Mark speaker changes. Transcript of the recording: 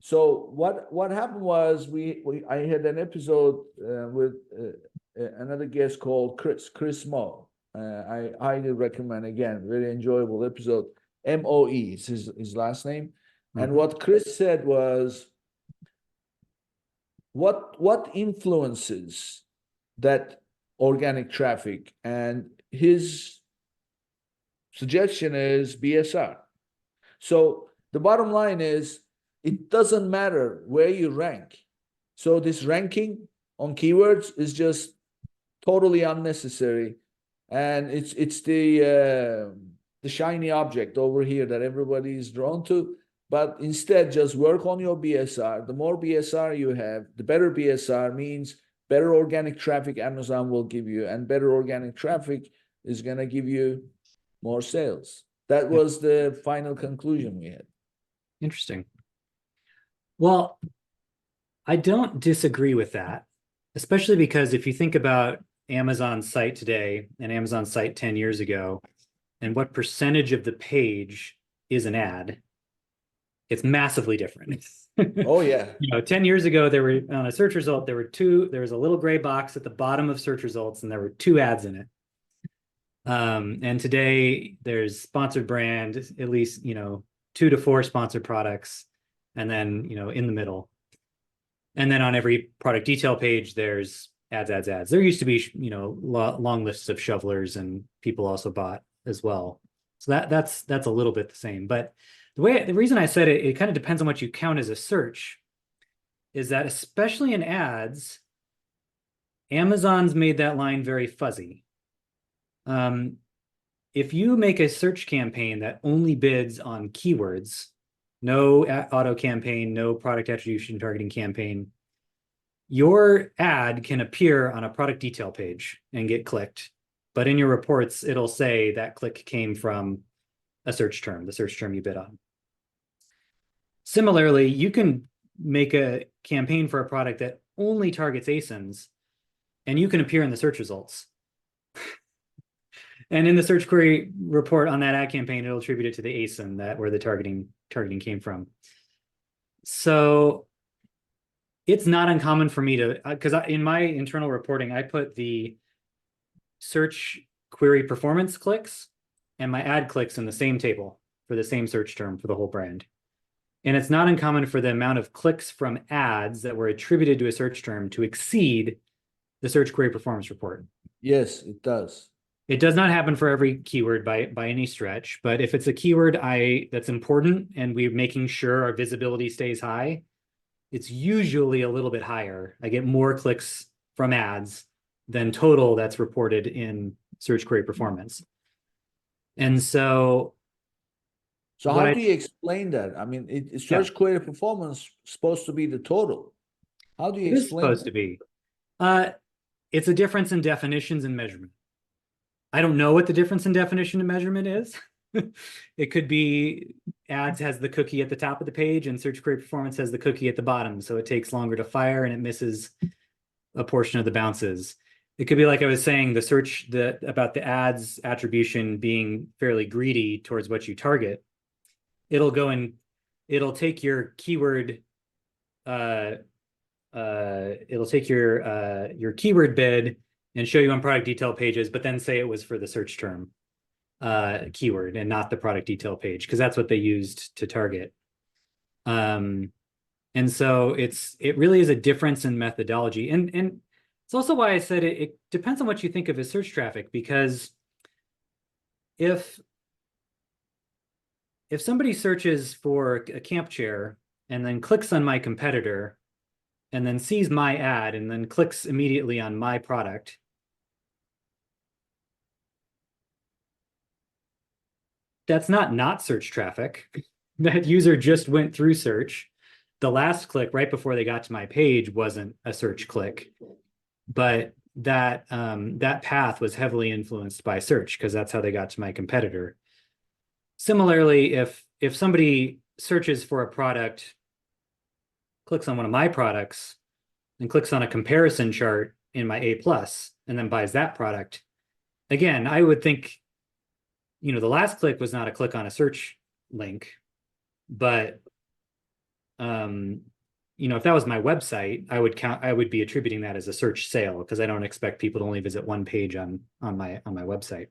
Speaker 1: So what happened was I had an episode with another guest called Chris Mo. I highly recommend, again, very enjoyable episode. Moe is his last name. And what Chris said was, what influences that organic traffic? And his suggestion is BSR. So the bottom line is, it doesn't matter where you rank. So this ranking on keywords is just totally unnecessary, and it's the shiny object over here that everybody is drawn to. But instead, just work on your BSR. The more BSR you have, the better BSR means better organic traffic Amazon will give you, and better organic traffic is going to give you more sales. That was the final conclusion we had.
Speaker 2: Interesting. Well, I don't disagree with that, especially because if you think about Amazon's site today and Amazon's site 10 years ago, and what percentage of the page is an ad, it's massively different.
Speaker 1: Oh yeah.
Speaker 2: 10 years ago, there were, on a search result, there was a little gray box at the bottom of search results, and there were 2 ads in it. And today there's sponsored brand, at least, 2 to 4 sponsored products, and then, in the middle. And then on every product detail page, there's ads. There used to be, long lists of shovelers, and people also bought as well. So that's a little bit the same. But the reason I said it kind of depends on what you count as a search, is that especially in ads, Amazon's made that line very fuzzy. If you make a search campaign that only bids on keywords, no auto campaign, no product attribution targeting campaign, your ad can appear on a product detail page and get clicked. But in your reports, it'll say that click came from a search term, the search term you bid on. Similarly, you can make a campaign for a product that only targets ASINs, and you can appear in the search results. And in the search query report on that ad campaign, it'll attribute it to the ASIN where the targeting came from. So it's not uncommon for me to, because in my internal reporting, I put the search query performance clicks and my ad clicks in the same table for the same search term for the whole brand. And it's not uncommon for the amount of clicks from ads that were attributed to a search term to exceed the search query performance report.
Speaker 1: Yes, it does.
Speaker 2: It does not happen for every keyword by any stretch, but if it's a keyword that's important and we're making sure our visibility stays high, it's usually a little bit higher. I get more clicks from ads than total that's reported in search query performance. And so
Speaker 1: how do you explain that? I mean, search query performance supposed to be the total. How do you explain
Speaker 2: it? It's supposed to be. It's a difference in definitions and measurement. I don't know what the difference in definition and measurement is. It could be ads has the cookie at the top of the page and search query performance has the cookie at the bottom. So it takes longer to fire and it misses a portion of the bounces. It could be like I was saying, about the ads attribution being fairly greedy towards what you target. It'll take your keyword, it'll take your keyword bid and show you on product detail pages, but then say it was for the search term keyword and not the product detail page, because that's what they used to target. And so it really is a difference in methodology. And it's also why I said it depends on what you think of as search traffic, because if somebody searches for a camp chair and then clicks on my competitor and then sees my ad and then clicks immediately on my product, that's not search traffic. That user just went through search. The last click right before they got to my page wasn't a search click, but that path was heavily influenced by search because that's how they got to my competitor. Similarly, if somebody searches for a product, clicks on one of my products, and clicks on a comparison chart in my A+, and then buys that product, again, I would think, the last click was not a click on a search link, but if that was my website, I would be attributing that as a search sale because I don't expect people to only visit one page on my website.